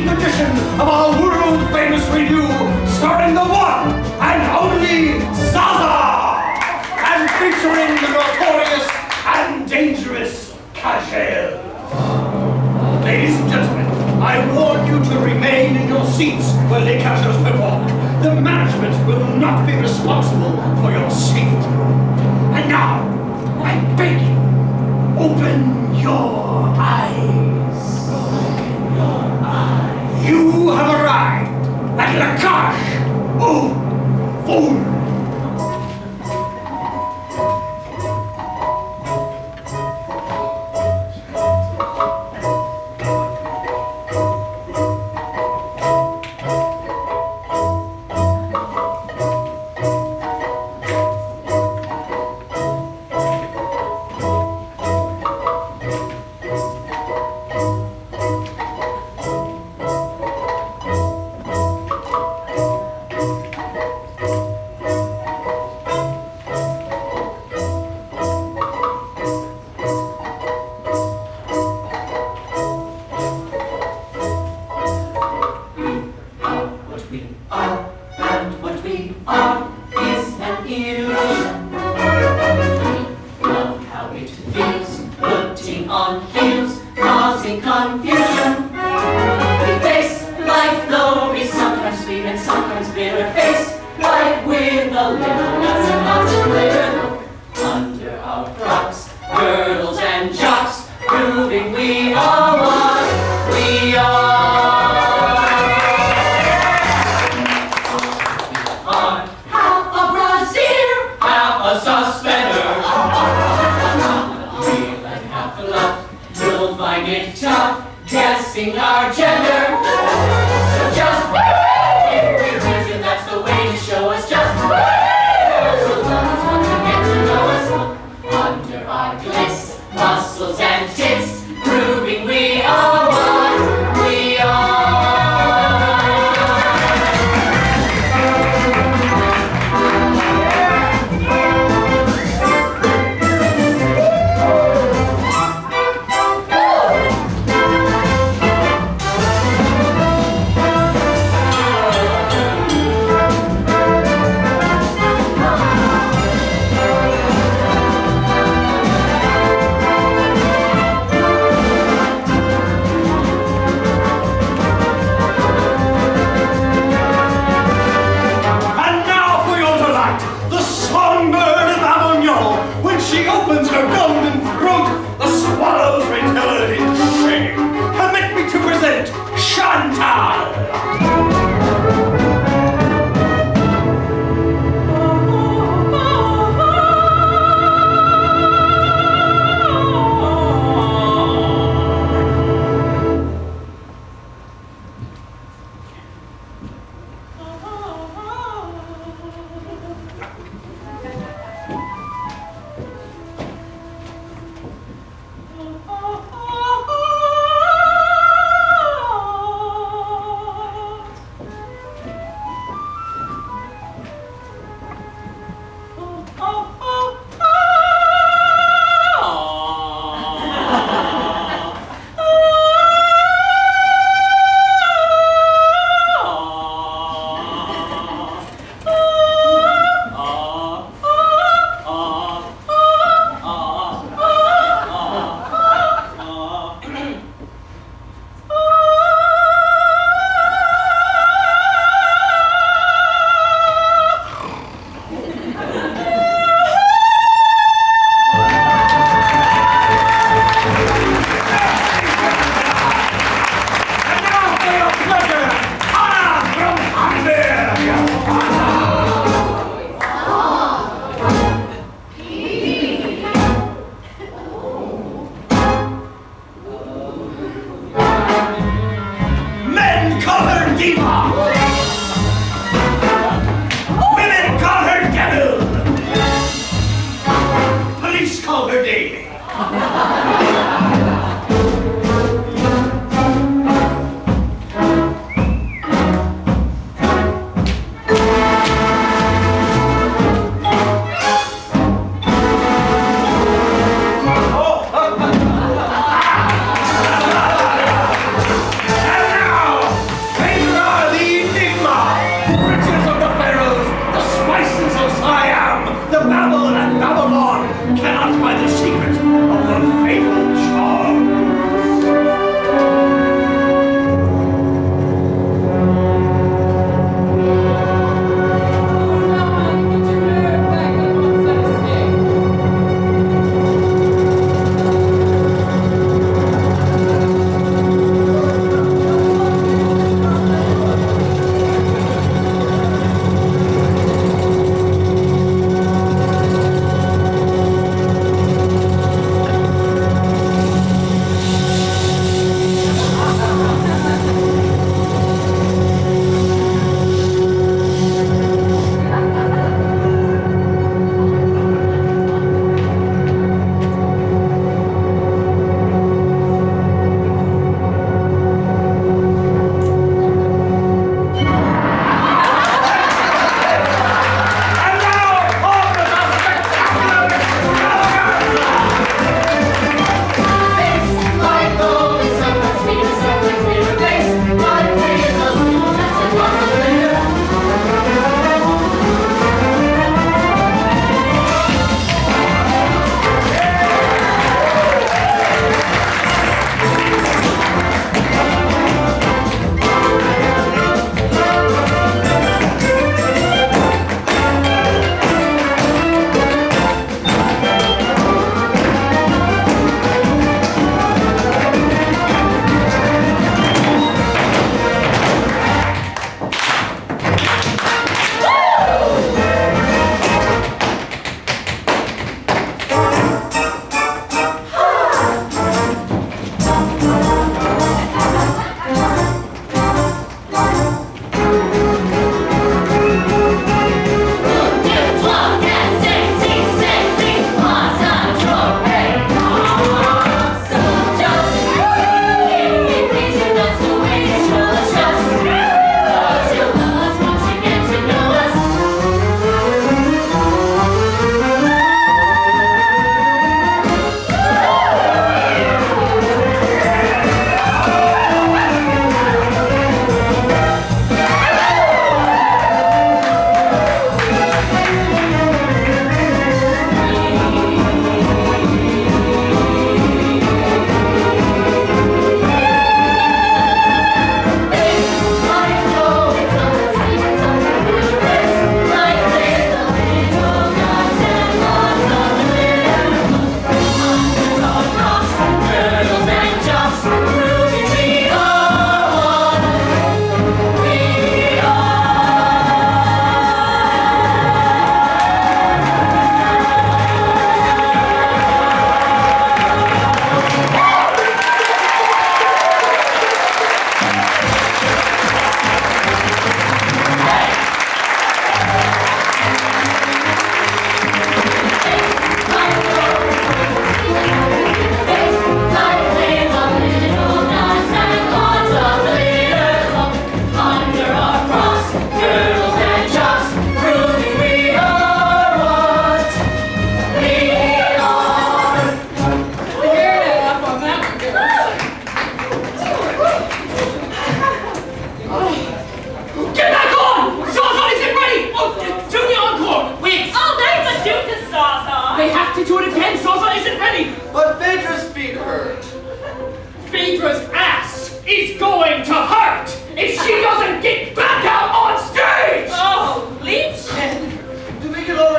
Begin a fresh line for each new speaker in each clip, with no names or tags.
14th edition of our world-famous review, starring the one and only Zaza, and featuring the notorious and dangerous Cagel. Ladies and gentlemen, I warn you to remain in your seats when LaCage's performed. The management will not be responsible for your safety. And now, I beg you, open your eyes. Open your eyes. You have arrived at LaCageAct1.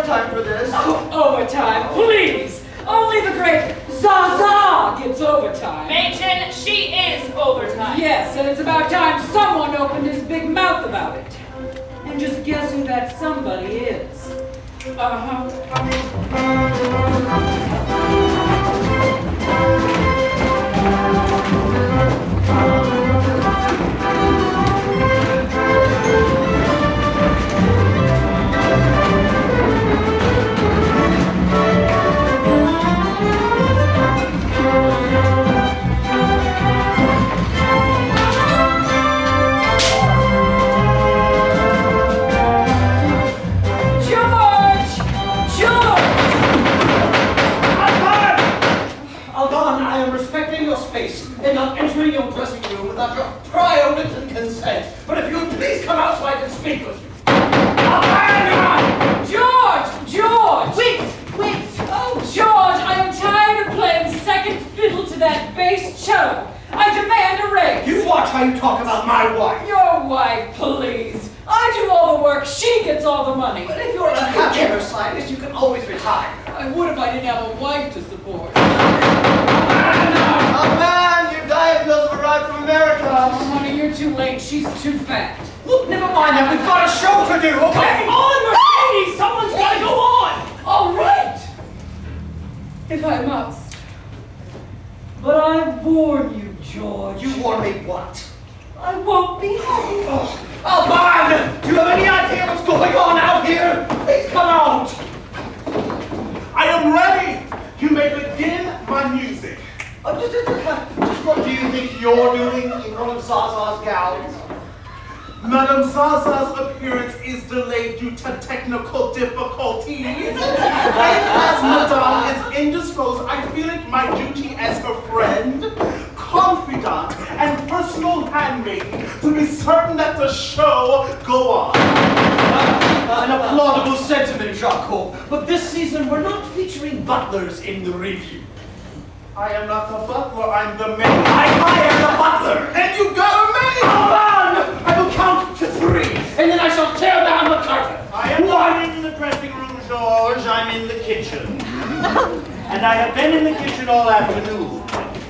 overtime for this.
Overtime, please! Only the great Zaza gets overtime.
Machen, she is overtime.
Yes, and it's about time someone opened his big mouth about it. And just guess who that somebody is.
And not entering your dressing room without your prior written consent. But if you would please come out so I can speak with you.
George! Wait! Oh, George, I am tired of playing second fiddle to that bass cello. I demand a raise.
You watch how you talk about my wife.
Your wife, please. I do all the work, she gets all the money.
But if you're a happy scientist, you can always retire.
I would if I didn't have a wife to support.
Your diet pills have arrived from America.
Oh, honey, you're too late. She's too fat.
Look, never mind that. We've got a show to do, okay?
Come on, Mercedes! Someone's got to go on!
All right! If I must. But I warn you, George.
You warn me what?
I won't be happy.
Alban! Do you have any idea what's going on out here? Please come out!
I am ready! You may begin my music.
Just what do you think you're doing in one of Zaza's gowns?
Madame Zaza's appearance is delayed due to technical difficulties. And as Madame is indisposed, I feel it my duty as her friend, confidant, and personal handmaiden to be certain that the show go on.
An applaudable sentiment, Jaco. But this season, we're not featuring butlers in the review.
I am not the butler, I'm the maid.
I am the butler!
And you got a maid!
Alban! I will count to 3, and then I shall tear down the curtain.
I am not in the dressing room, George. I'm in the kitchen. And I have been in the kitchen all afternoon.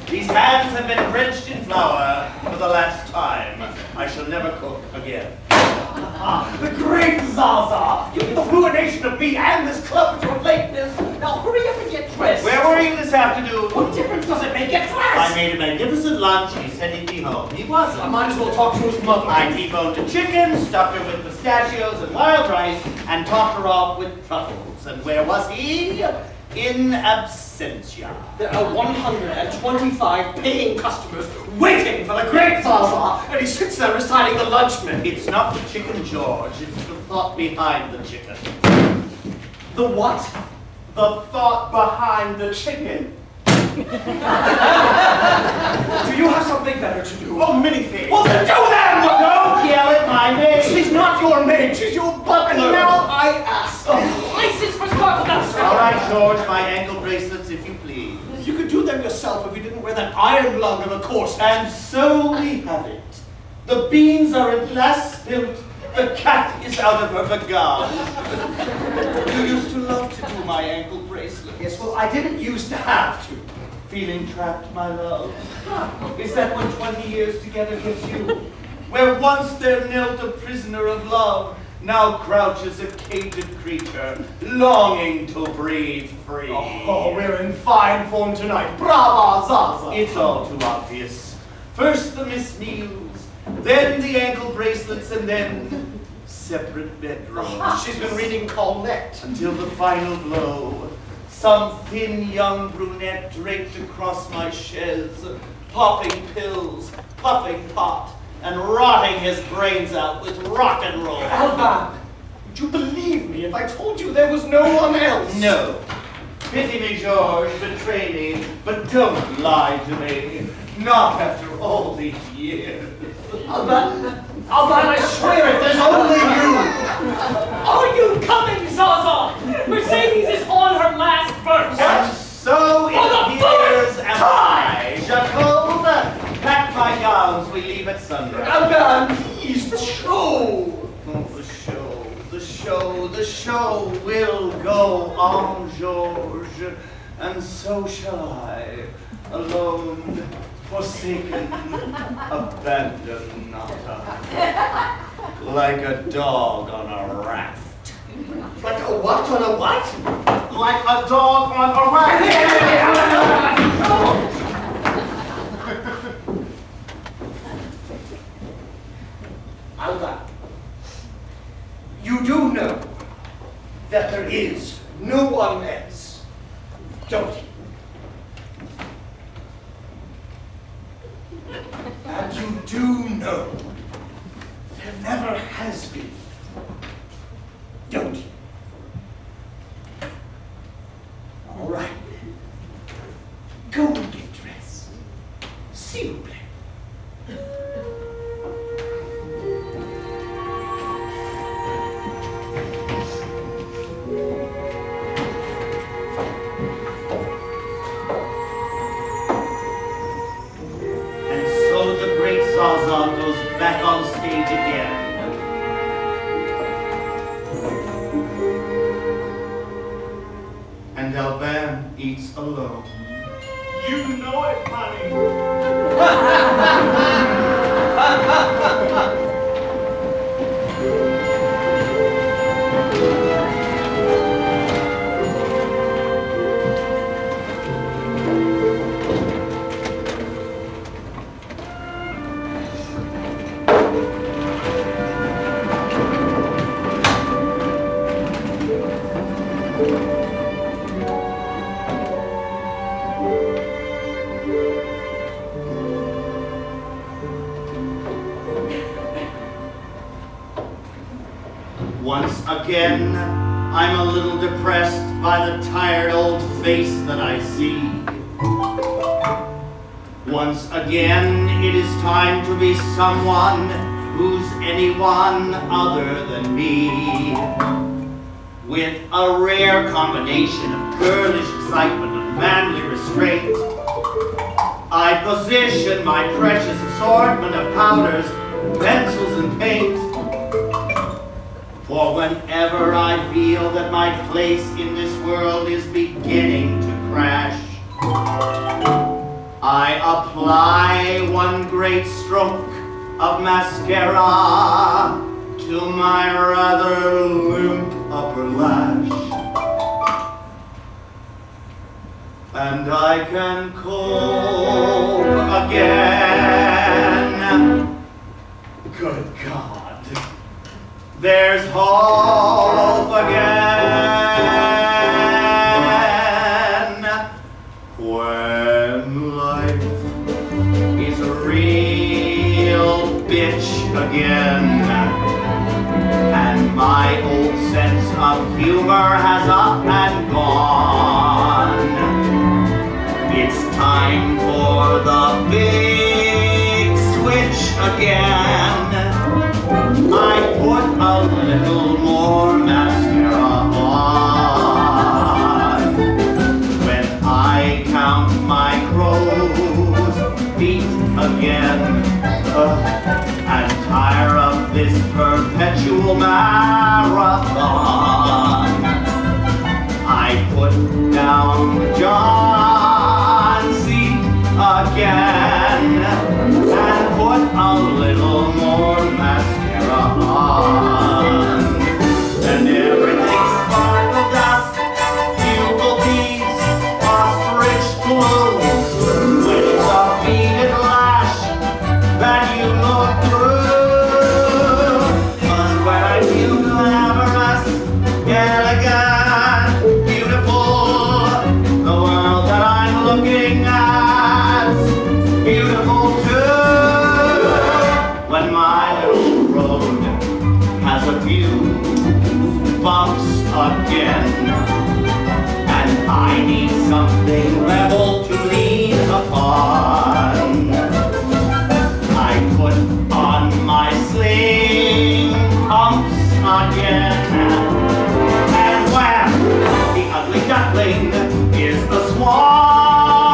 These hands have been drenched in flour for the last time. I shall never cook again.
The great Zaza! You're the ruination of me and this club with your lateness. Now hurry up and get dressed.
Where were you this afternoon?
What difference does it make? Get dressed!
I made a magnificent lunch. He said he'd be home. He wasn't.
I might as well talk to his mother.
I T-boned a chicken, stuffed her with pistachios and wild rice, and topped her off with truffles. And where was he? In absentia.
There are 125 paying customers waiting for the great Zaza, and he sits there reciting the lunch menu.
It's not the chicken, George. It's the thought behind the chicken.
The what?
The thought behind the chicken.
Do you have something better to do?
Oh, many things.
Well, then do them!
Don't yell at my maid.
She's not your maid, she's your butler. Now I ask.
License for sparkle nuts.
All right, George, my ankle bracelets, if you please.
You could do them yourself if you didn't wear that iron lung of a corset.
And so we have it. The beans are at last spilt. The cat is out of her bagage. You used to love to do my ankle bracelets.
Yes, well, I didn't used to have to.
Feeling trapped, my love? Is that what 20 years together gives you? Where once there knelt a prisoner of love, now crouches a caged creature, longing to breathe free.
Oh, we're in fine form tonight. Brava, Zaza!
It's all too obvious. First the Miss Meals, then the ankle bracelets, and then separate bedrooms.
She's been reading Colette.
Until the final blow. Some thin young brunette draped across my chaise, popping pills, puffing pot, and rotting his brains out with rock and roll.
Alban, would you believe me if I told you there was no one else?
No. Pity me, George, betray me, but don't lie to me. Not after all these years.
Alban, I swear it, there's only you.
Are you coming, Zaza? Mercedes is on her last verse.
And so it appears am I. Jacob, pack my gowns, we leave at sunrise.
Alban, please, the show.
Oh, the show. will go on, Georges, and so shall I, alone, forsaken, abandoned, like a dog on a raft.
Like a what on a what?
Like a dog on a raft.
Alba, you do know that there is no one else, don't you? And you do know there never has been, don't you? All right. Go and get dressed. S'il vous plaît.
Zaza goes back on stage again. And Alban eats alone.
You know it, honey.
Once again, I'm a little depressed by the tired old face that I see. Once again, it is time to be someone who's anyone other than me. With a rare combination of girlish excitement and manly restraint, I position my precious assortment of powders, pencils, and paint. For whenever I feel that my place in this world is beginning to crash, I apply one great stroke of mascara to my rather limp upper lash. And I can cope again. Good God. There's hope again when life is a real bitch again, and my old sense of humor has up and gone. It's time for the big switch again. I put a little more mascara on when I count my crow's feet again and tire of this perpetual marathon. I put down John's seat again and put a little more mascara on. And everything sparkle dust, bugle beads, ostrich clothes. When it's a beaded lash that you look through. 'Cause when I feel glamorous, elegant, beautiful, the world that I'm looking at's beautiful too. When my little road has a few bumps again, and I need something level to lean upon, I put on my sling pumps again, and wham! The ugly duckling is the swan.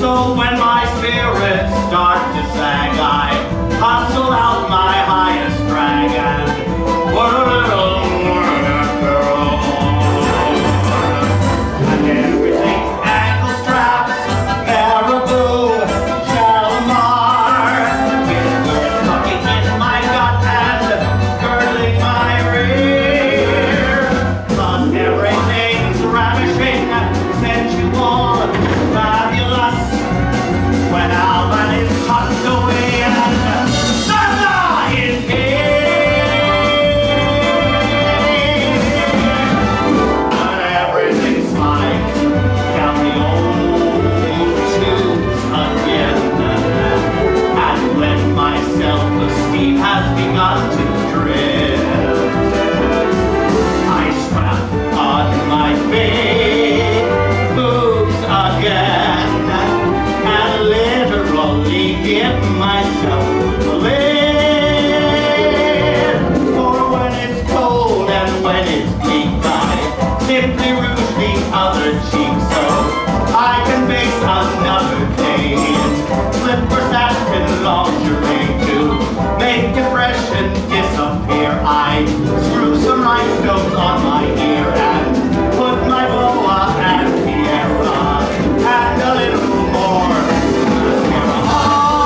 So when my spirits start to sag, I hustle out my highest drag and put a little more cheek. I simply rouge the other cheek so I can face another day in slippers, satin, lingerie to make impression disappear. I screw some rhinestones on my ear and put my boa and tiara and a little more mascara on.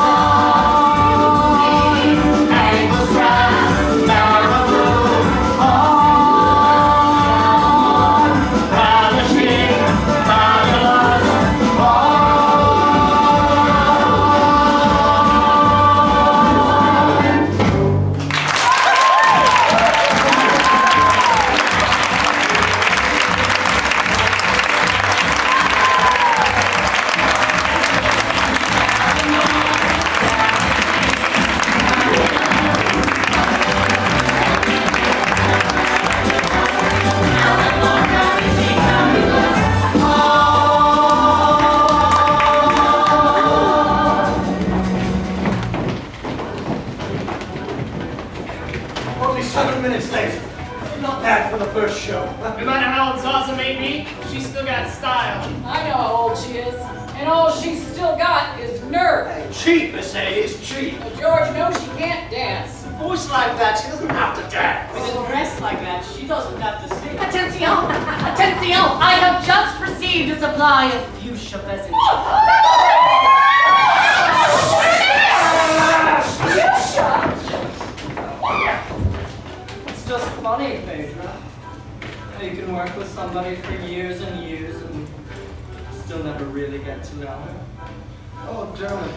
Angle straps, marabou on. Vanishing, fabulous on.
Only 7 minutes late. Not bad for the first show.
No matter how old Zaza may be, she's still got style.
I know how old she is, and all she's still got is nerve.
Cheap, Miss A, is cheap.
But George knows she can't dance.
Voice like that, she doesn't have to dance.
With a dress like that, she doesn't have to sing.
Attention! Attention! I have just received a supply of fuchsia pheasants.
It's just funny, Phaedra. How you can work with somebody for years and years and still never really get to know her.
Oh, Dermot.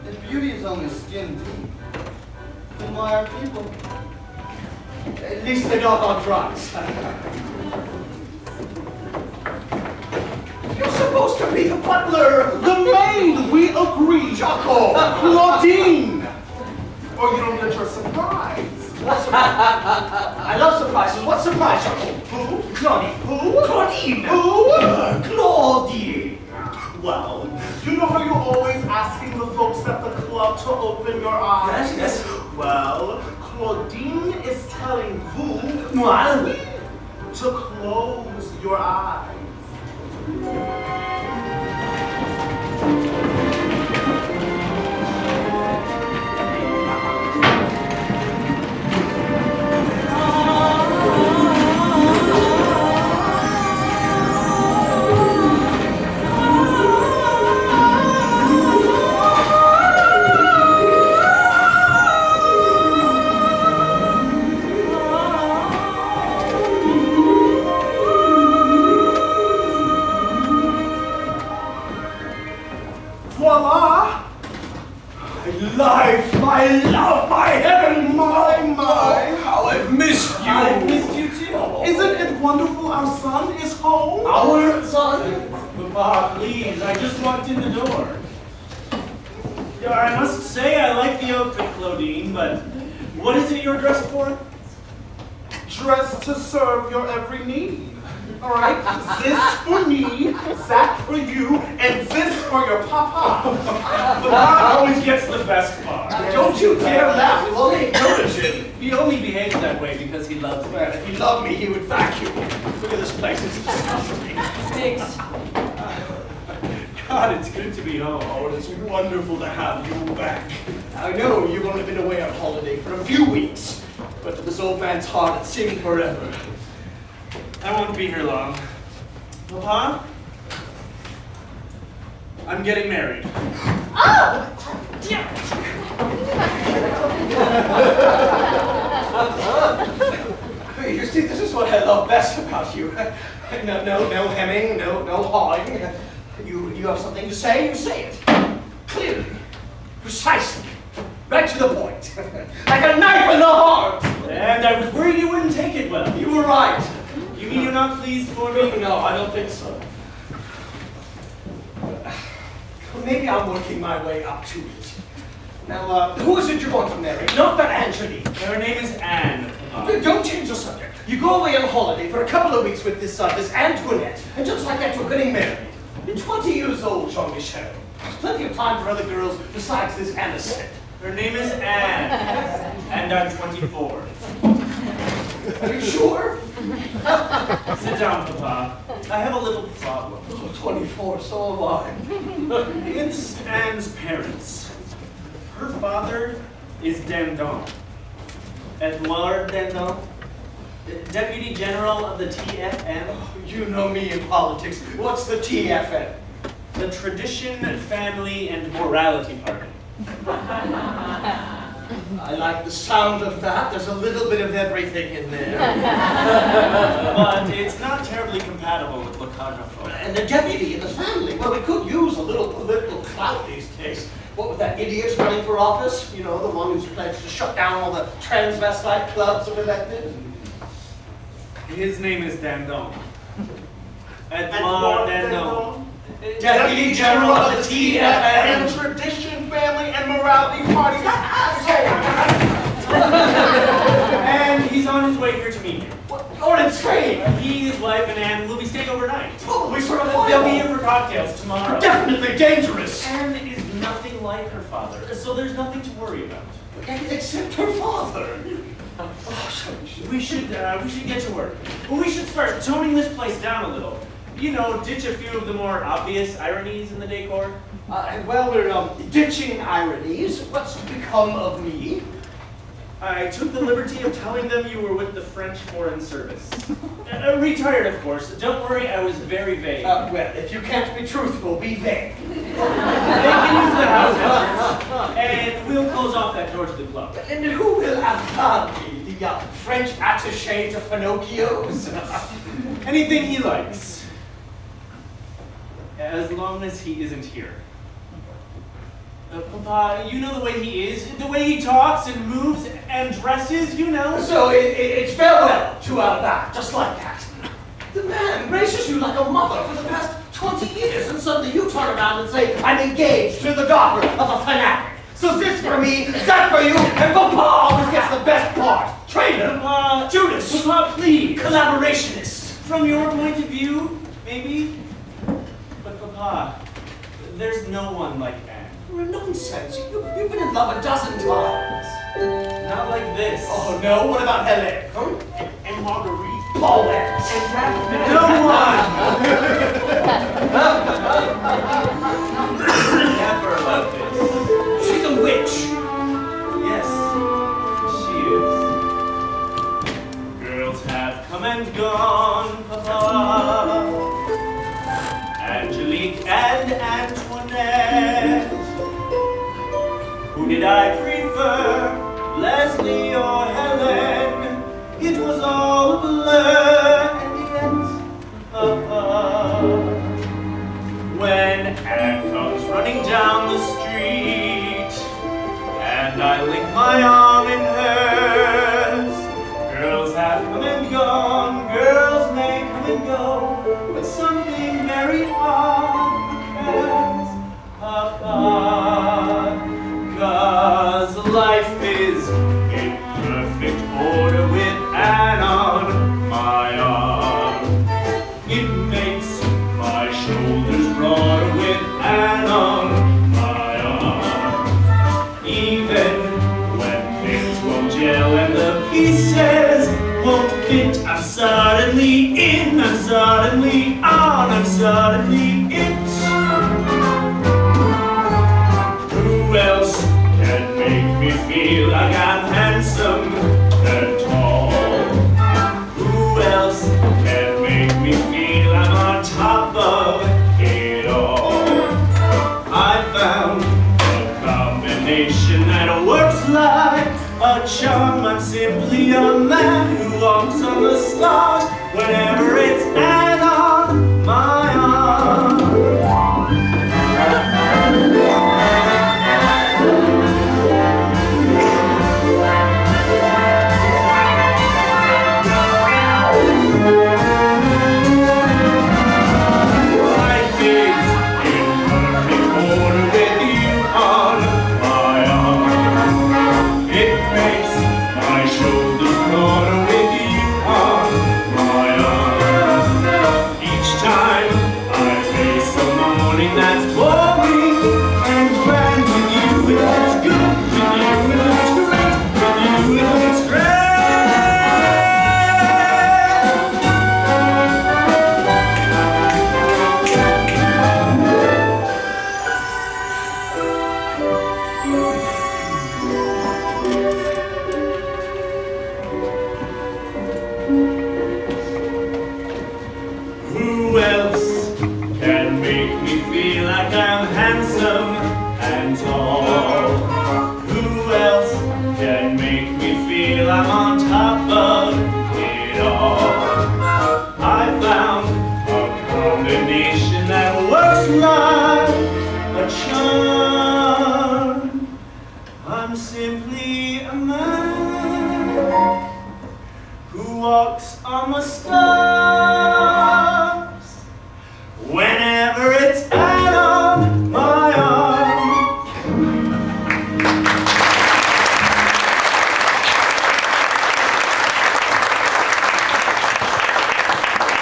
If beauty is only skin deep, then why are people?
At least they're not on drugs. You're supposed to be the butler.
The maid, we agree.
Jocko.
Claudine. Or you don't get your surprise.
I love surprises. What surprise, Jocko? Who? Claudine. Who? Claudine. Who? Claudine.
Well, you know how you're always asking the folks at the club to open your eyes?
Yes.
Well, Claudine is telling vous
Well,
to close your eyes. Voila!
life, my love, my heaven, my, how I've missed you.
I missed you too.
Isn't it wonderful our son is home?
Our son?
Papa, please, I just walked in the door. Yeah, I must say I like the outfit, Claudine, but what is it you're dressed for?
Dressed to serve your every need. All right, this for me, that for you, and this for your papa.
Papa always gets the best part.
Don't you dare laugh, we'll only encourage him.
He only behaves that way because he loves me.
Man, if he loved me, he would vacuum. Look at this place, it's disgusting.
Thanks.
God, it's good to be home.
Oh, it's wonderful to have you back. I know you've only been away on holiday for a few weeks, but to this old man's heart, it's seemed forever.
I won't be here long. Papa? I'm getting married.
Oh!
You see, this is what I love best about you. No hemming, no hawing. You have something to say, you say it. Clearly, precisely, right to the point. Like a knife in the heart.
And I was worried you wouldn't take it well.
You were right.
You mean you're not pleased for me?
No, I don't think so. Maybe I'm working my way up to it. Now, who is it you're going to marry? Not that Angelique.
Her name is Anne. Papa.
Don't change the subject. You go away on holiday for a couple of weeks with this Antoinette, and just like that, you're getting married. You're 20 years old, Jean-Michel. There's plenty of time for other girls besides this Anisette.
Her name is Anne. And I'm 24.
Are you sure?
Sit down, Papa. I have a little problem.
Oh, 24, so am I.
It's Anne's parents. Her father is Dandon. Edouard Dandon, Deputy General of the TFN.
You know me in politics. What's the TFN?
The Tradition, Family, and Morality Party.
I like the sound of that. There's a little bit of everything in there.
But it's not terribly compatible with LaCageAct1.
And the deputy in the family. Well, we could use a little political clout these days. What with that idiot running for office? You know, the one who's pledged to shut down all the transvestite clubs if elected.
His name is Dandon. Edouard Dandon.
Deputy General of the TFN.
And Tradition, Family, and Morality Party.
And he's on his way here to meet you.
Or in train.
He, his wife, and Anne will be staying overnight.
Probably sort of
They'll be here for cocktails tomorrow.
Definitely dangerous.
Anne is nothing like her father, so there's nothing to worry about.
Except her father.
We should get to work. Well, we should start toning this place down a little. You know, ditch a few of the more obvious ironies in the decor.
Well, we're ditching ironies. What's to become of me?
I took the liberty of telling them you were with the French Foreign Service. Retired, of course. Don't worry, I was very vague.
Well, if you can't be truthful, be vague.
They can use the house entrance, and we'll close off that door to the club.
And who will Arcade be? The French attaché to Pinocchio's?
Anything he likes. As long as he isn't here. Papa, you know the way he is, the way he talks and moves and dresses, you know.
So it's farewell to our back, just like that. The man graces you like a mother for the past 20 years, and suddenly you turn around and say, I'm engaged to the daughter of a fanatic. So this for me, that for you, and Papa always gets the best part. Traitor,
Papa,
Judas,
Papa, please.
collaborationist.
From your point of view, maybe. But Papa, there's no one like Anne.
Nonsense. You've been in love a dozen times.
Not like this.
Oh no, what about Helen? Huh?
And Marguerite.
Paulette.
No one! Never like this.
She's a witch.
Yes, she is. Girls have come and gone, Papa. Angelique and Antoinette. Who did I prefer, Leslie or Helen? It was all a blur in the end, Papa. When Anne comes running down the street, and I link my arm in hers, girls have come and gone, girls may come and go, but something very odd occurs, Papa. 'Cause life is in perfect order with Anne on my arm. It makes my shoulders broader with Anne on my arm. Even when things won't gel and the pieces won't fit, I'm suddenly in, I'm suddenly on, I'm suddenly it. Who else can make me feel like I'm handsome and tall? Who else can make me feel I'm on top of it all? I found a combination that works like a charm. I'm simply a man who walks on the stars whenever it's Anne on my arm.
My shoulders broader with you on my arm.
on the stars. Whenever it's out on my arm.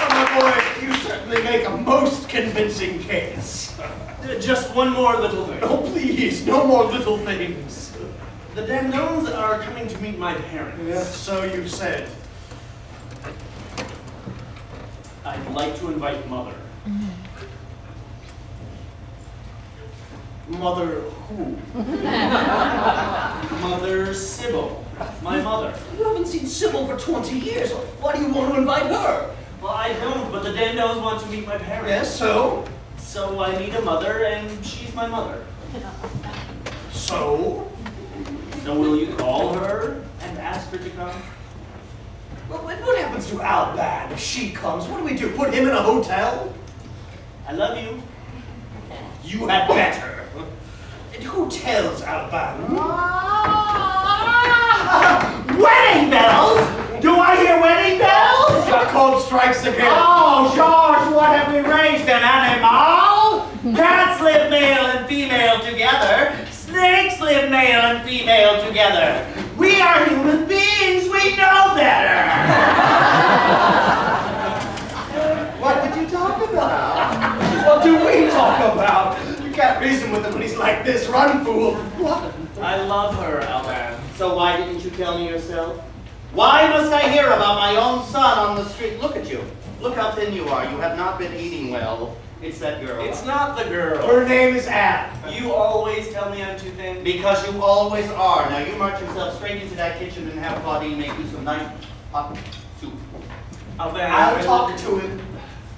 My boy, you certainly make a most convincing case.
Just one more little thing.
Oh, please, no more little things.
The Dandones are coming to meet my parents.
Yes, so you said.
I'd like to invite Mother.
Mother who?
Mother Sybil. My mother.
You haven't seen Sybil for 20 years. Why do you want to invite her?
Well, I don't, but the Dandones want to meet my parents.
Yes, so?
So I need a mother, and she's my mother.
So?
So will you call her and ask her to come?
Well, what happens to Alban if she comes? What do? Put him in a hotel?
I love you.
You had better. And who tells Alban?
Wedding bells? Do I hear wedding bells?
The code strikes again.
Oh, George, what have we raised? An animal? Cats live male and female together. Snakes live male and female together. We are human beings. We know better.
What did you talk about? What do we talk about? You can't reason with him when he's like this. Run, fool. What?
I love her, Alban. So why didn't you tell me yourself? Why must I hear about my own son on the street? Look at you. Look how thin you are. You have not been eating well. It's that girl.
It's not the girl.
Her name is Anne.
You always tell me I'm too thin.
Because you always are. Now you march yourself straight into that kitchen and have Claudine make you some nice hot soup.
Alban,
I'll talk to him.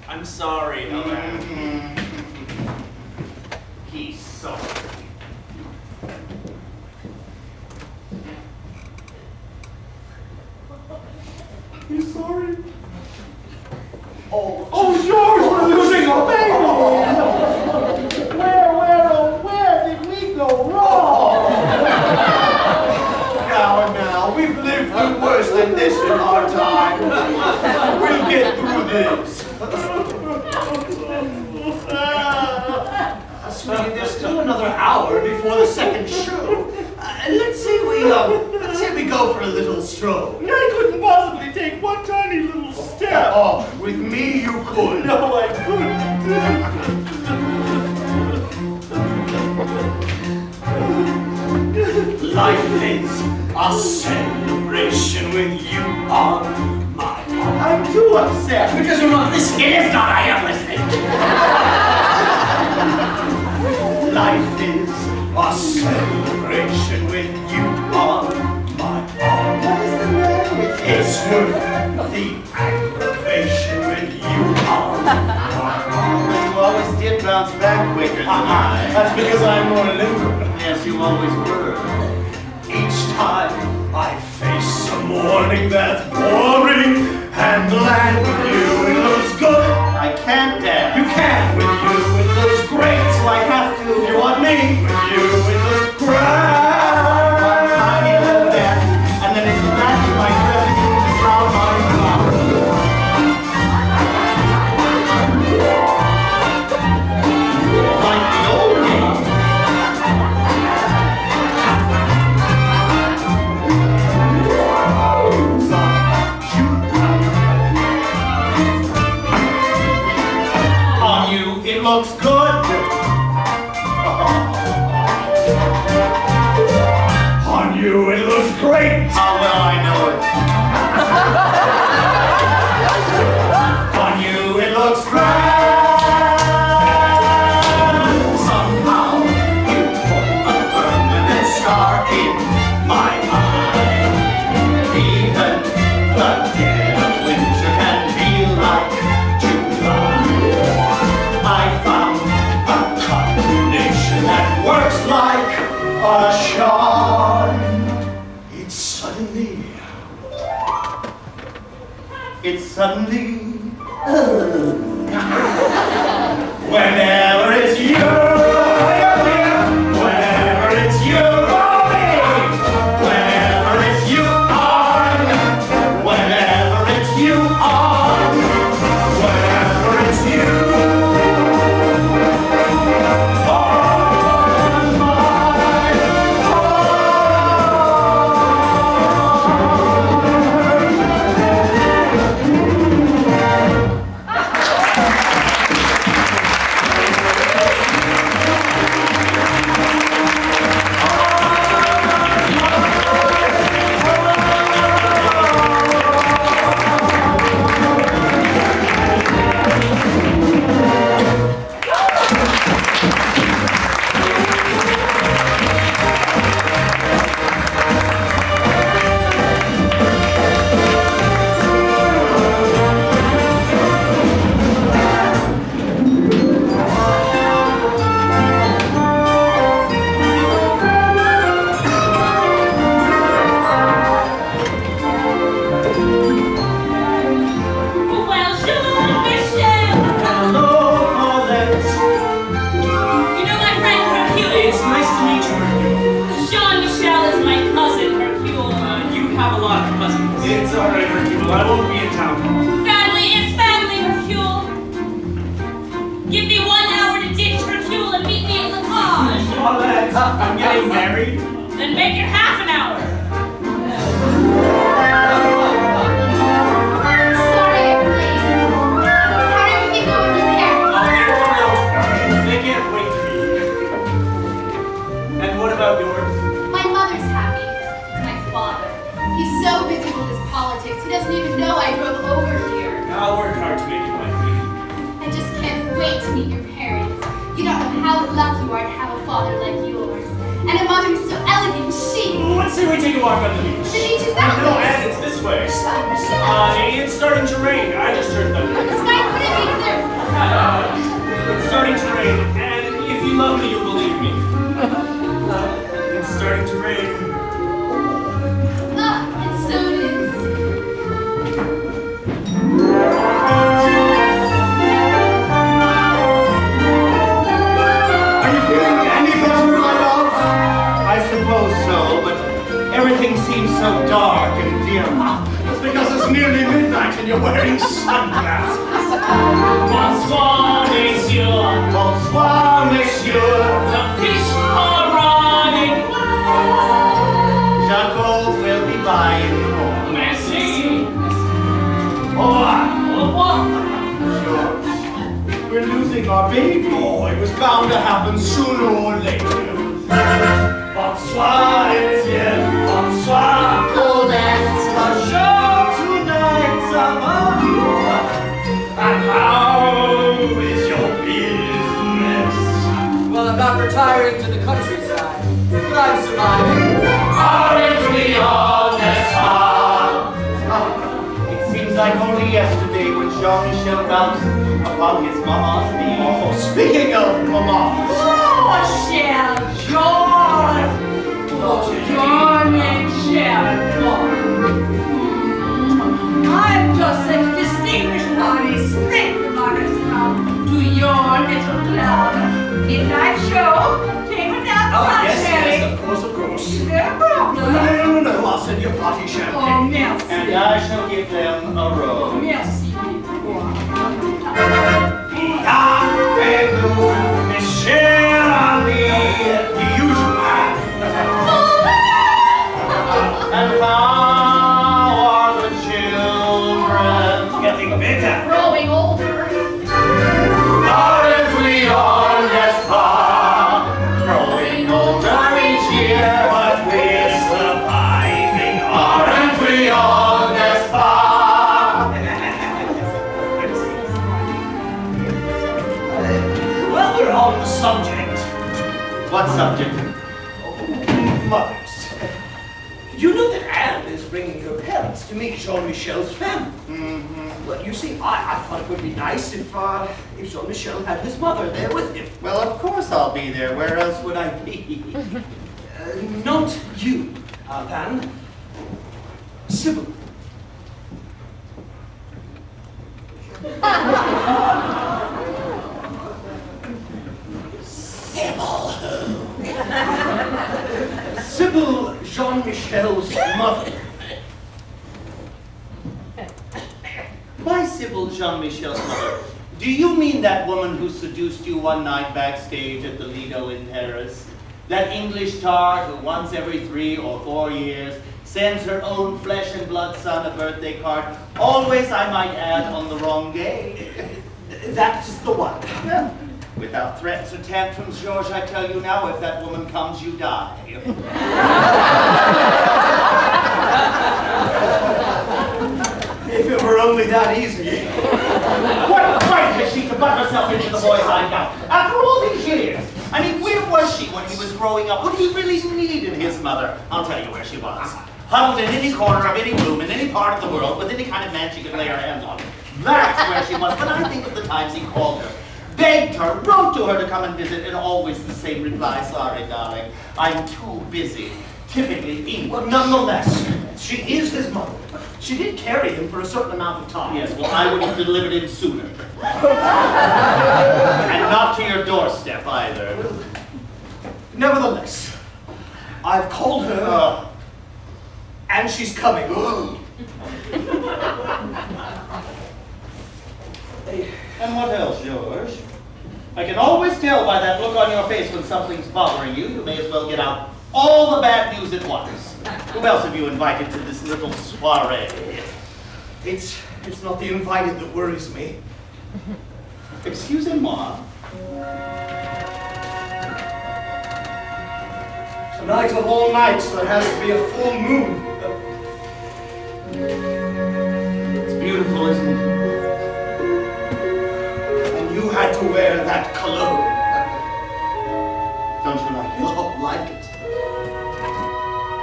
I'm sorry, Alban.
He's sorry.
He's sorry. Oh, George, we're losing a baby. Where did we go wrong? Now, we've lived through worse than this in our time. We'll get through this. Sweetie, there's still another hour before the second show. Let's say we go for a little stroll.
I couldn't possibly take one tiny little step.
Oh, with me you could.
No, I couldn't.
Life is a celebration with you on my arm.
I'm too upset.
Because you're not listening. If not, I am listening. Life is a celebration with you on my arm.
What is the matter with you?
It's worth the aggravation with you on my arm.
You always did bounce back quicker than I.
That's because I'm more limber.
Yes, you always were.
Each time I face a morning that's boring and land with you, it looks good.
I can't dance.
You can with you, it looks great.
So I have to.
If you want me with you, it looks great.
Tiny little dance, and then it's back to my dressing room around my mouth. Like the old days.
On you, it looks good. On you, it looks great.
How well I know it.
On you, it looks great.
Somehow you put a permanent scar in my mind. Even the dead of winter can feel like July. I found a combination that works like a charm.
It's suddenly. Whenever it's you, whenever it's you, whenever it's you on, whenever it's you on. It's all right, Hercule. I won't be in town tomorrow.
Family is family, Hercule. Give me 1 hour to ditch Hercule and meet me at LaCage.
Oh, that. I'm getting married.
Then make it half an hour.
Sorry I'm late. How'd everything go with your parents?
Oh, they're thrilled. They can't wait to meet you. And what about yours?
My mother's happy. It's my father. He's so busy with his politics, he doesn't even know I drove over here.
I'll work hard to make it my way.
I just can't wait to meet your parents. You don't know how lucky you are to have a father like yours. And a mother who's so elegant and chic.
Let's say we take a walk on the beach.
The beach is that
No,
way.
and it's this way.
Shut
It's starting to rain. I just heard
The
thunder.
sky couldn't be clear.
It's starting to rain, and if you love me, you'll believe me. It's starting to rain.
And so it is.
Are you feeling any better, my love? I suppose so, but everything seems so dark and dim. It's because it's nearly midnight and you're wearing sunglasses.
Bonsoir, messieurs.
Bonsoir, monsieur.
The fish are running.
Jacob will be by in the morning.
Merci.
Au revoir.
Au revoir.
George, we're losing our baby. Oh, it was bound to happen sooner or later. Bonsoir, Etienne. Bonsoir.
Golden.
A show tonight, Summer. And how is your business?
Well, I'm not retiring to the countryside, but I'm surviving.
Aren't we all this hard? It seems like only yesterday when Jean-Michel bounced upon his mama's knee. Oh, speaking of mamas.
Oh, cher George. Oh, darling cher George. I'm just a distinguished party straight from Morristown to your little club. Midnight show. Take it down,
Oh,
Sherry.
yes, of course, of course.
No problem.
No, I'll send you party
Oh,
champagne.
merci.
And I shall give them a
Oh,
rose.
merci.
Bienvenue, mes chers amis, the usual.
And how are the children?
Getting bigger.
Growing older.
Aren't we all as far? Growing older each year,
But we're surviving.
aren't we all as far?
Well, we're on the subject.
What subject?
Mothers. You know that Anne is bringing her parents to meet Jean-Michel's family. Well, you see, I thought it would be nice if Jean-Michel had his mother there with him.
Well, of course I'll be there. Where else would I be?
Not you, Van. Sybil. Sybil Jean-Michel's mother.
By Sybil Jean-Michel's mother, do you mean that woman who seduced you one night backstage at the Lido in Paris? That English tart who once every 3 or 4 years sends her own flesh and blood son a birthday card, always, I might add, on the wrong day?
That's the one.
Well, without threats or tantrums, George, I tell you now, if that woman comes, you die.
If it were only that easy.
What right has she to butt herself into the boy's eye now? After all these years? I mean, where was she when he was growing up? What he really needed his mother? I'll tell you where she was. Huddled in any corner of any room in any part of the world with any kind of man she could lay her hands on. That's where she was. But I think of the times he called her, begged her, wrote to her to come and visit, and always the same reply, sorry, darling, I'm too busy. Typically English.
Well, nonetheless, she is his mother. She did carry him for a certain amount of time.
Yes, well, I would have delivered him sooner. And not to your doorstep, either.
Nevertheless, I've called her, and she's coming.
And what else, George? I can always tell by that look on your face when something's bothering you. You may as well get out all the bad news at once. Who else have you invited to this little soiree?
It's not the invited that worries me.
Excusez-moi.
Tonight of all nights, there has to be a full moon.
It's beautiful, isn't it?
And you had to wear that cologne.
Don't you like it?
Don't like it.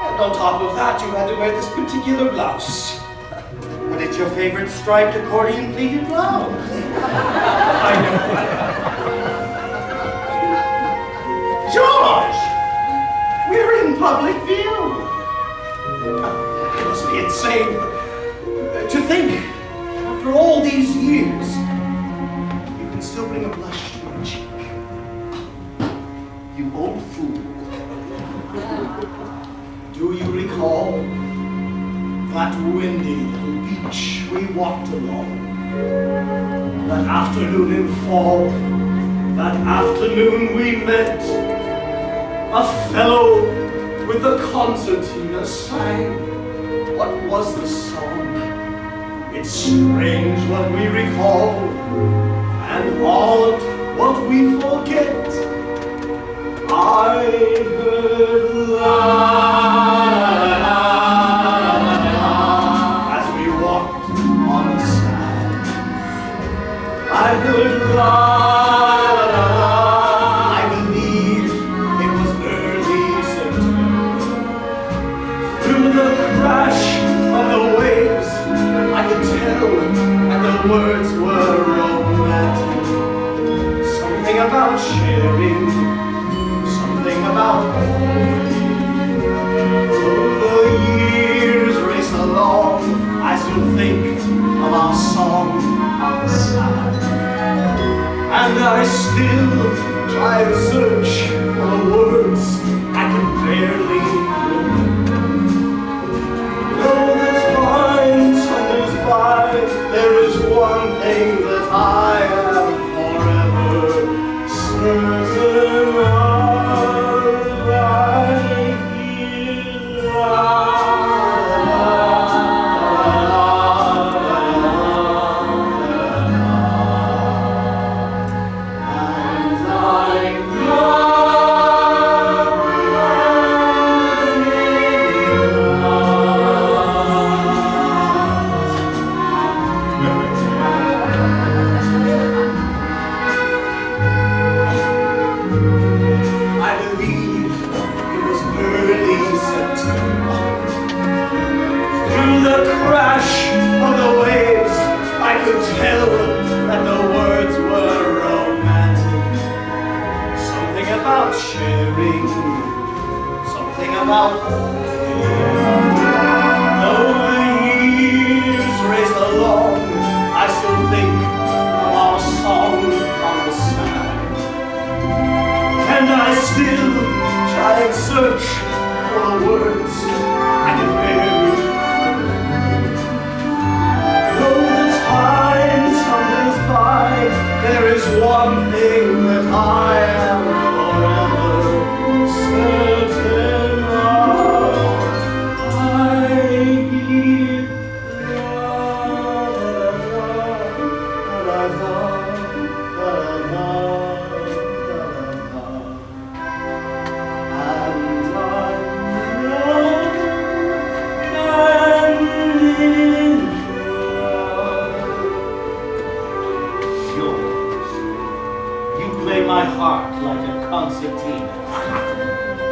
And on top of that, you had to wear this particular blouse.
But it's your favorite striped accordion pleated blouse.
I know.
George! We're in public view.
It must be insane to think, after all these years, you can still bring a blush to your cheek.
You old fool.
Do you recall that windy little beach we walked along? That afternoon in fall, that afternoon we met. A fellow with a concertina sang. What was the song? It's strange what we recall, and odd what we forget. I heard la as we walked on the sand. I heard la. I believe it was early September. Through the crash of the waves, I could tell that the words were romantic. Something about sharing, something about home. Though the years race along, I still think of our song on the sand. And I still try to search for the words I can barely remember. Though the time tumbles by, there is one thing that I am forever certain of. I believe it was early September. Through the crash of the waves, I could tell that the words were romantic. Something about sharing, something about home. Though the years race along, I still think of our song on the sand. And I still try and search for the words I can barely remember. Though the time tumbles by, there is one thing that I am forever certain of. I hear
my heart like a concertina.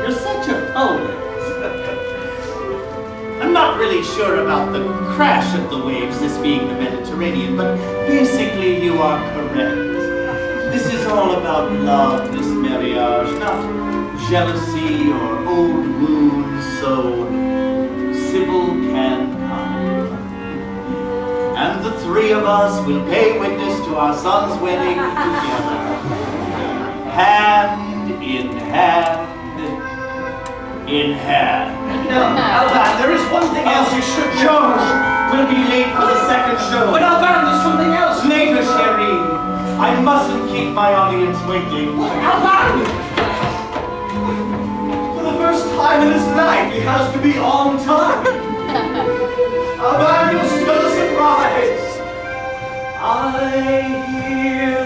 You're such a poet. I'm not really sure about the crash of the waves, this being the Mediterranean, but basically you are correct. This is all about love, this marriage, not jealousy or old wounds, so Sybil can come. And the three of us will pay witness to our son's wedding together. Hand in hand in hand. No, Alban, there is one thing else you should know. We'll be late for the second show.
But Alban, there's something else.
Later, Sherry. I mustn't keep my audience waiting.
Alban!
For the first time in his life, he has to be on time. Alban, you're still a surprise. I hear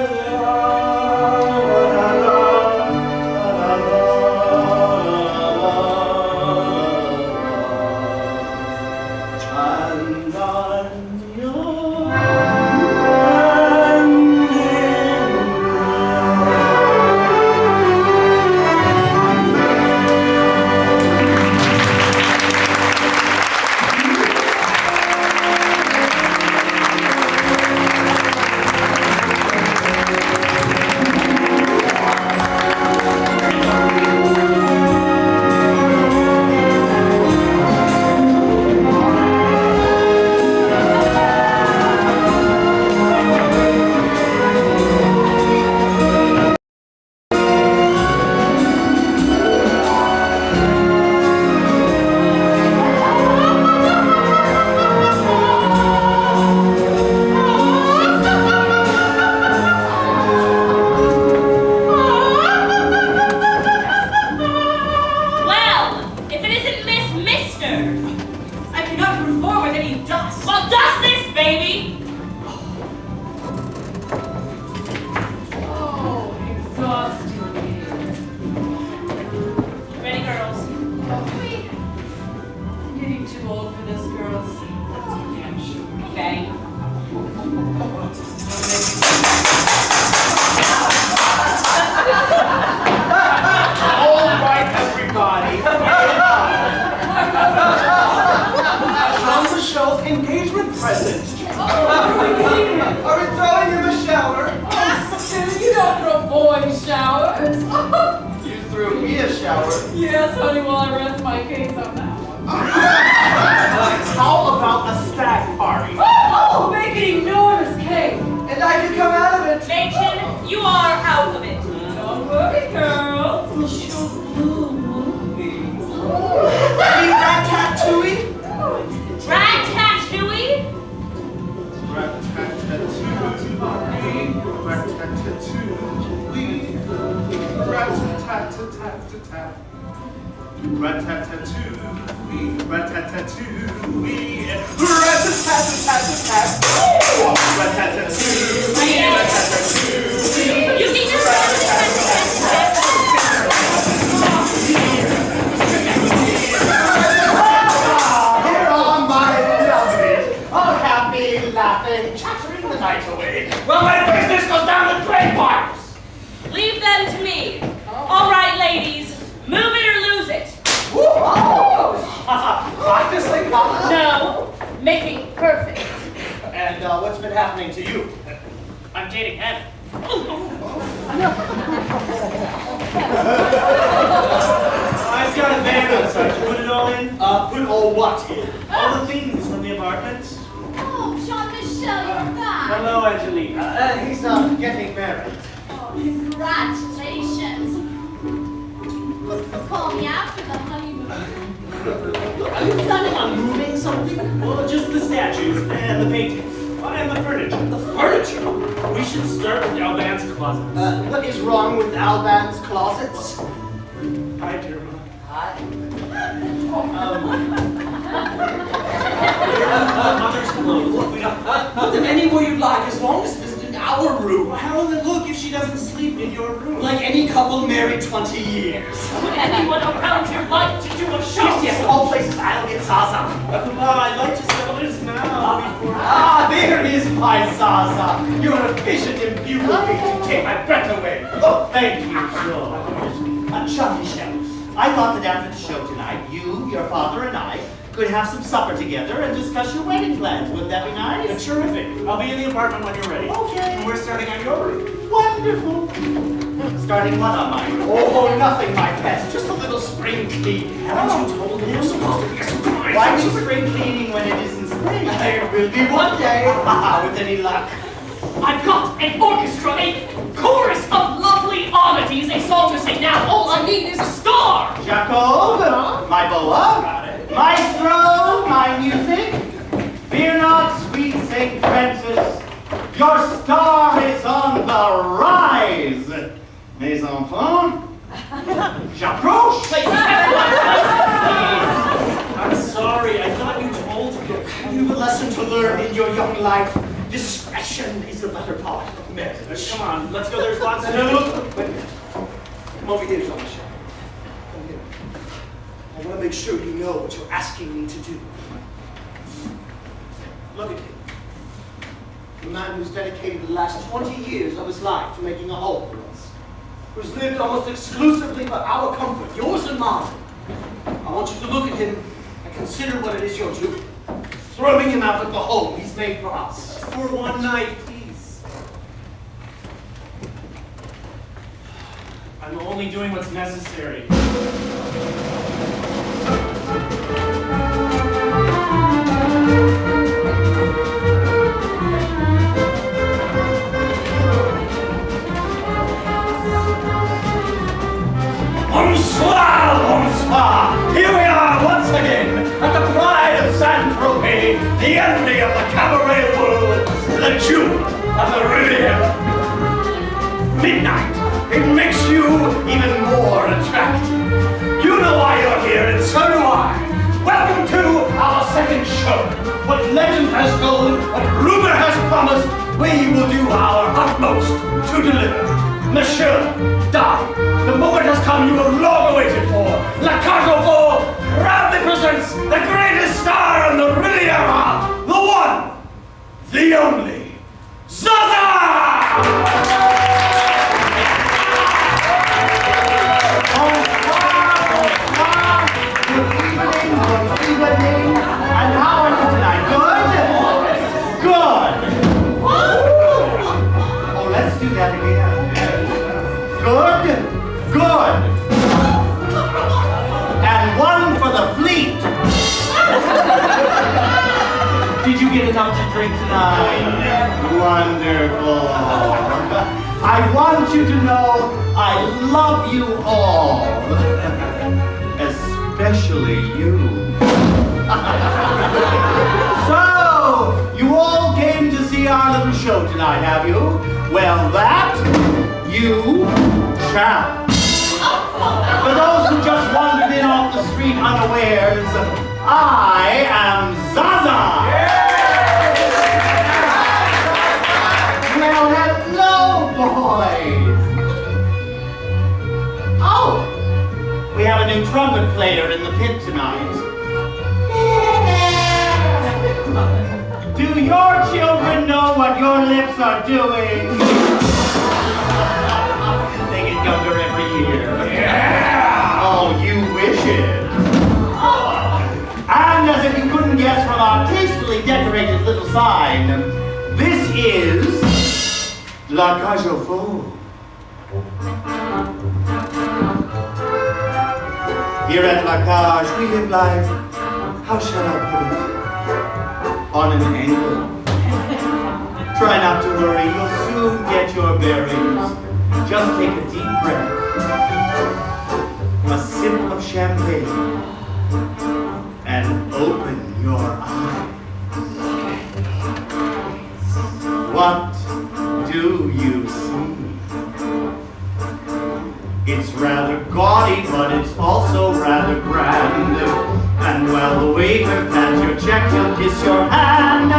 Yes, honey, while I rest my case on that one.
How about a stag party?
Oh, make an enormous cake.
And I can come out of it.
Machen, you are out of it.
Don't worry, girls. We'll show
Any rat-tat-tooey?
Rat-tat-tooey?
Rat-tat-tat-tooey. Rat-tat-tat-tooey. Rat-tat-tat-tat-tat. Rat-tat-tat-tooey. Rat-tat-tat-tooey. Rat-tat-tat-tat-tat. Rat-tat-tat-tooey. Rat-tat-tat-tooey.
You think this
laughing, chattering the night away.
Well, my business goes down the drain pipes.
Leave them to me. All right, ladies, move it or lose it.
Practicing, huh?
No, make me perfect.
And what's been happening to you?
I'm dating him.
I've got a van outside. You put it all in?
Put all what in?
All the things from the apartment.
Oh, Jean-Michel, you're back.
Hello, Angelina.
He's getting married.
Oh, congratulations. Call me after the honeymoon.
Are you planning on moving something?
Well, just the statues and the paintings. And the furniture.
The furniture?
We should start with Alban's closet.
What is wrong with Alban's closets?
Hi, Jerma.
Hi.
Mother's clothes. Look, we don't
Put them anywhere you like, as long as it isn't in our room.
How will it look if she doesn't sleep in your room?
Like any couple married 20 years.
Would anyone around here like to do a show?
Yes, all places I'll get Zaza.
I'd like to settle this now before...
There is my Zaza. You're a vision in beauty to take my breath away.
Oh, thank you, sure.
Jean-Michel, I thought that after the show tonight, you, your father, and I could have some supper together and discuss your wedding plans. Wouldn't that be nice?
Terrific. I'll be in the apartment when you're ready.
Okay.
And we're starting on your room.
Wonderful. Starting what on mine? Oh, nothing, my pet. Just a little spring cleaning. Haven't you told him? It's supposed to be a surprise. Why be spring cleaning when it isn't spring? There will be one day. With any luck.
I've got an orchestra, a chorus of lovely oddities, a song to sing now. All I need is a star.
Jacob, my boa.
Maestro, my music. Fear not, sweet St. Francis. Your star is on the rise. Mes enfants, j'approche.
I'm sorry, I thought you told me. You've a lesson to learn in your young life. Discretion is the better part of measure. Come on, let's go. There's lots to do. Wait. Come over here, Jean-Michel. Come here. I want to make sure you know what you're asking me to do. Look at him. The man who's dedicated the last 20 years of his life to making a home for us. Who's lived almost exclusively for our comfort, yours and mine. I want you to look at him and consider what it is you're doing. Throwing him out of the home he's made for us. For one night, please. I'm only doing what's necessary. Bonsoir, bonsoir! Here we are once again at the pride of Saint-Tropez, the envy of the cabaret world, the jewel of the Riviera. Midnight, it makes you even more attractive. You know why you're here, and so do I. Welcome to our second show. What legend has told, what rumor has promised, we will do our utmost to deliver. Monsieur, Dame, the moment has come you have long awaited for. LaCageAct1 proudly presents the greatest star in the Riviera, the one, the only, Zaza!
Good evening. And how are you tonight? Good? Good. Oh, let's do that again. Good, good. And one for the fleet. Did you get enough to drink tonight? Wonderful. I want you to know I love you all. Especially you. So, you all came to see our little show tonight, have you? Well, that you shall. For those who just wandered in off the street unawares, I am Zaza. Well, hello, boys. Oh, we have a new trumpet player in the pit tonight. Do your children know what your lips are doing? They get younger every year. Yeah! Oh, you wish it. And as if you couldn't guess from our tastefully decorated little sign, this is LaCageAct1. Here at LaCage, we live life, how shall I put it, on an angle. Try not to worry, you'll soon get your bearings. Just take a deep breath, a sip of champagne, and open your eyes. What do you see? It's rather gaudy, but it's also rather grand. And while the waiter pats your check, he'll kiss your hand.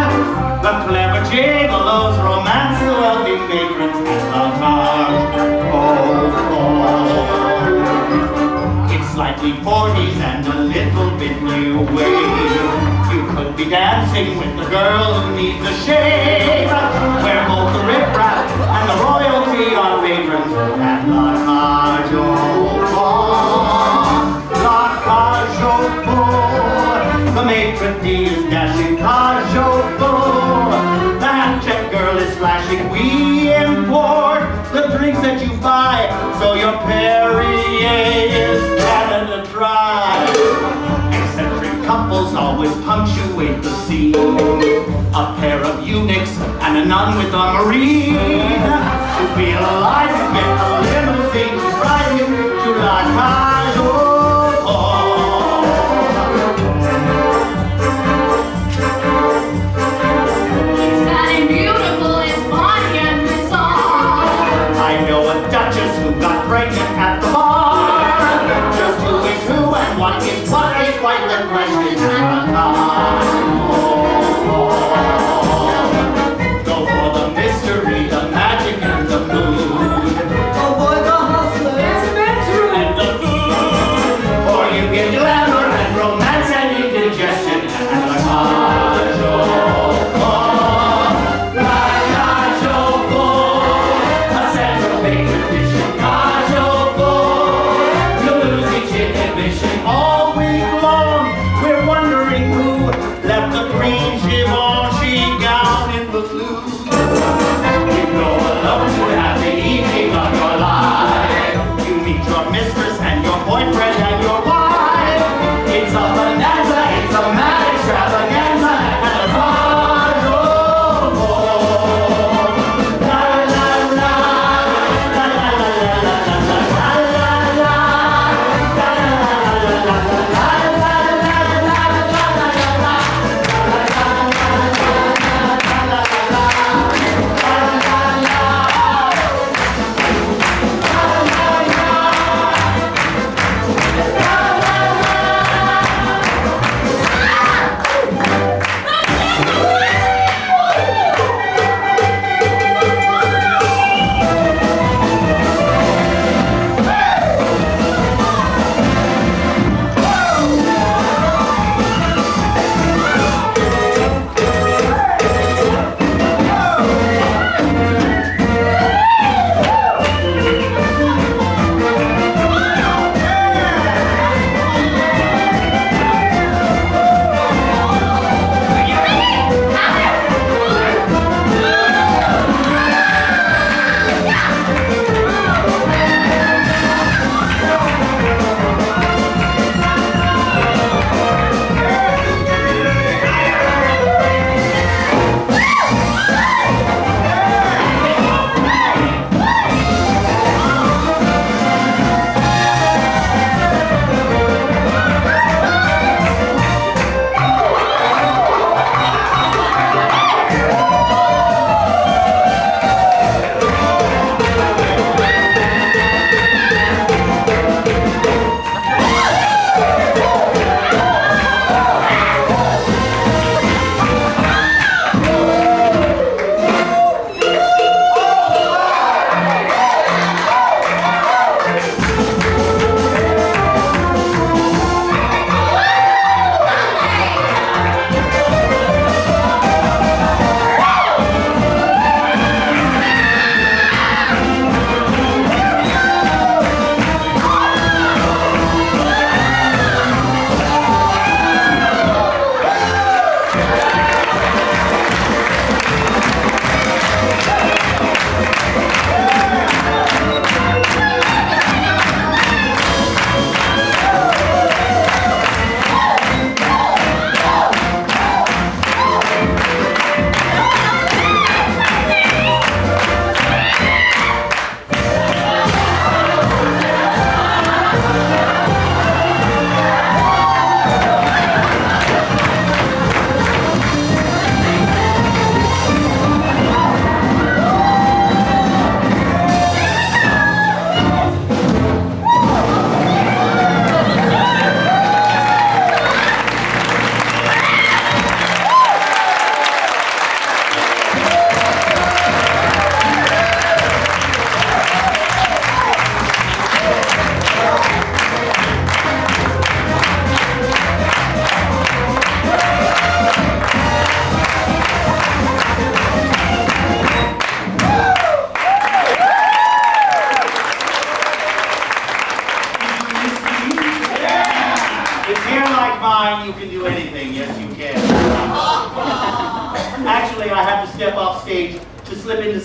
The clever gigolos romance the wealthy matrons at LaCage. Oh, it's slightly 40s and a little bit new wave. You could be dancing with the girl who needs a shave, where both the riffraff and the royalty are patrons at LaCageAct1. The maitre d' is dashing LaCageAct1. The hat-check girl is flashing. We import the drinks that you buy, so your Perrier is Canada Dry. Eccentric couples always punctuate the scene. A pair of eunuchs and a nun with a marine. To feel alive, you get a limousine to drive you to LaCageAct1.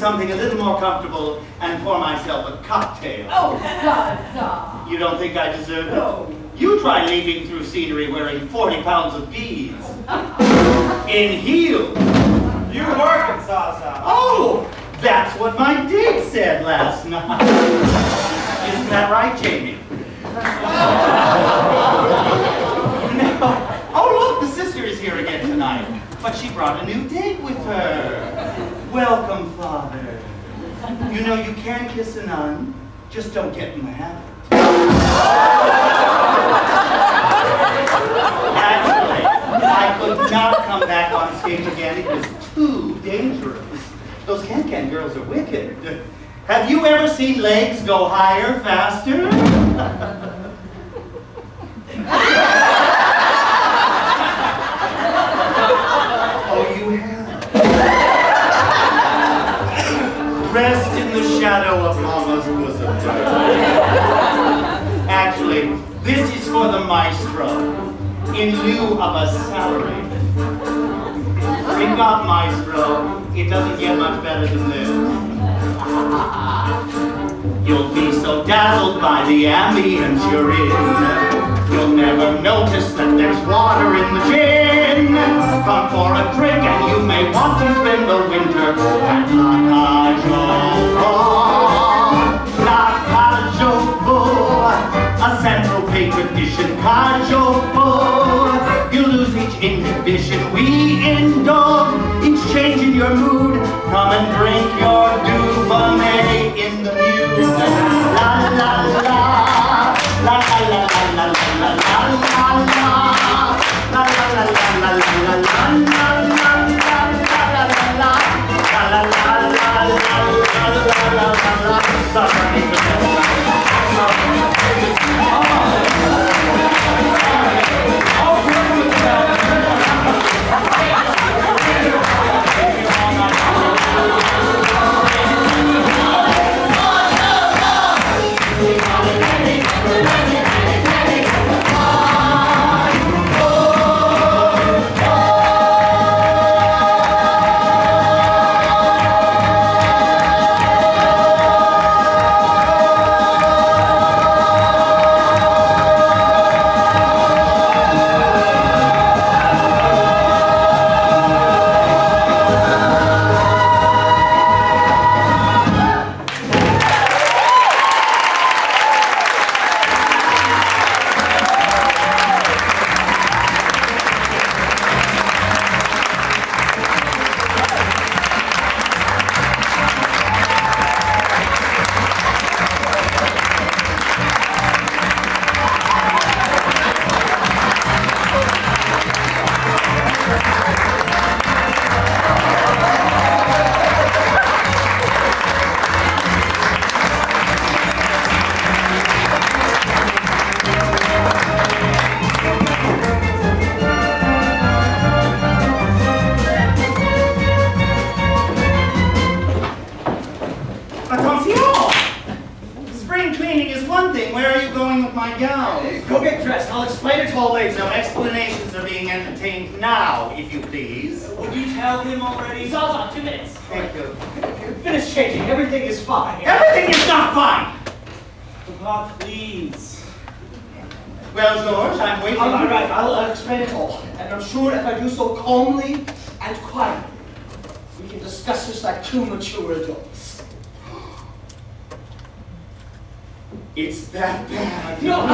something a little more comfortable and pour myself a cocktail.
Oh, Zaza.
You don't think I deserve it?
No.
You try leaping through scenery wearing 40 pounds of beads. In heels.
You working, Zaza?
Oh, that's what my date said last night. Isn't that right, Jamie? No. Oh, look, the sister is here again tonight. But she brought a new date with her. Welcome, Father. You know you can kiss a nun, just don't get in the habit. Actually, I could not come back on stage again. It was too dangerous. Those can-can girls are wicked. Have you ever seen legs go higher, faster? Oh, you have. Rest in the shadow of Mama's bosom. Actually, this is for the maestro, in lieu of a salary. Drink up, maestro. It doesn't get much better than this. You'll be so dazzled by the ambience you're in. You'll never notice that there's water in the gin. Come for a drink and you may want to spend the winter at LaCageAct1. A Central Patriot Edition Cajobo. You lose each inhibition we indulge, each change in your mood. Come and drink your Duvernay in the muse. La la la, la la la la la la la la la, la la la la la la la
Go get dressed. I'll explain it all later.
No explanations are being entertained now, if you please.
Would you tell him already?
Zaza, 2 minutes.
Thank you.
Finish changing. Everything is fine.
Everything is not fine!
Papa, please.
Well, George, I'm waiting.
All right, I'll explain it all. And I'm sure if I do so calmly and quietly, we can discuss this like two mature adults.
It's that bad.
No,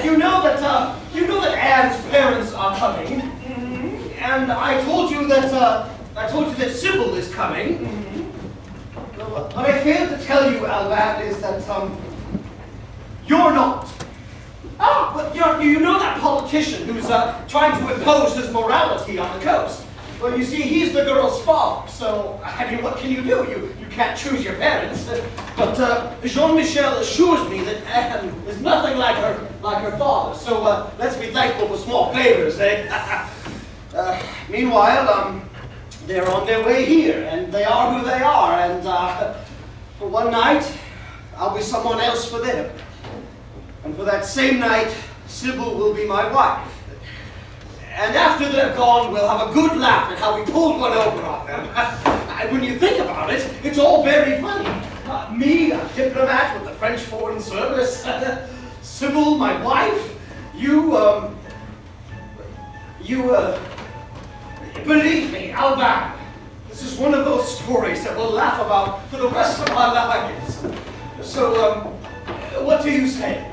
you know that Anne's parents are coming, and I told you that Sybil is coming. What I failed to tell you, Albert, is that you're not. Oh, but you know that politician who's trying to impose his morality on the coast. Well, you see, he's the girl's father, so, I mean, what can you do? You can't choose your parents. But Jean-Michel assures me that Anne is nothing like her father, so let's be thankful for small favors, eh? Meanwhile, they're on their way here, and they are who they are, and for one night, I'll be someone else for them. And for that same night, Sybil will be my wife. And after they're gone, we'll have a good laugh at how we pulled one over on them. And when you think about it, it's all very funny. Me, a diplomat with the French Foreign Service. Sybil, my wife. Believe me, Albert, this is one of those stories that we'll laugh about for the rest of our lives. So, what do you say?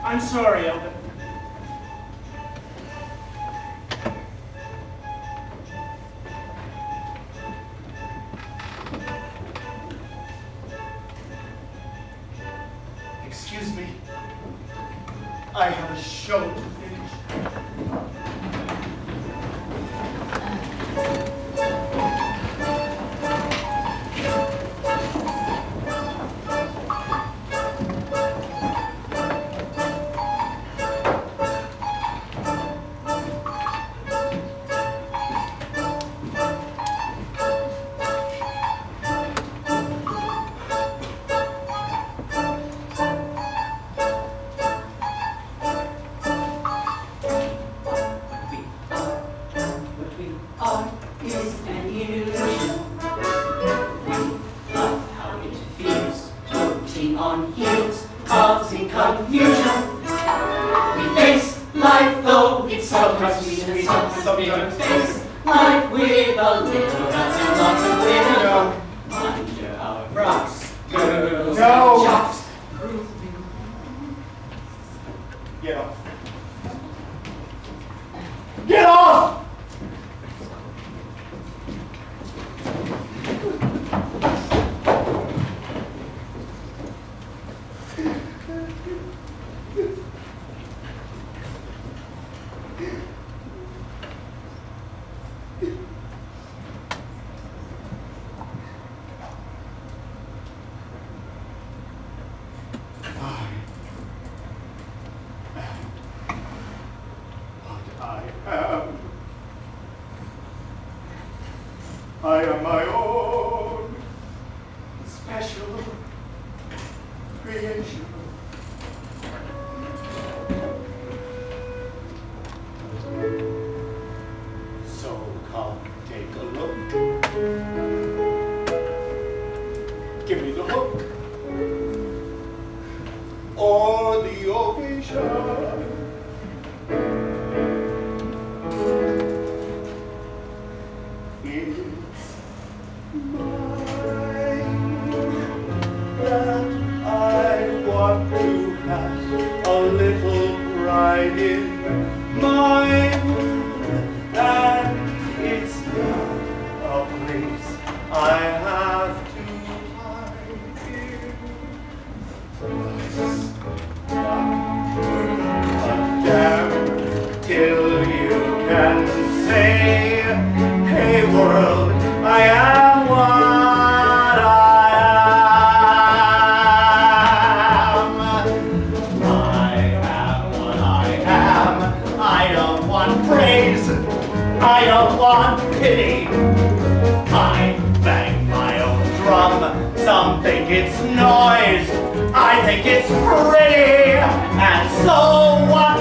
I'm sorry, Albert. Excuse me. I have a show to finish. I am my own special creation. So come take a look. Give me the hook or the ovation.
It's noise, I think it's pretty, and so what?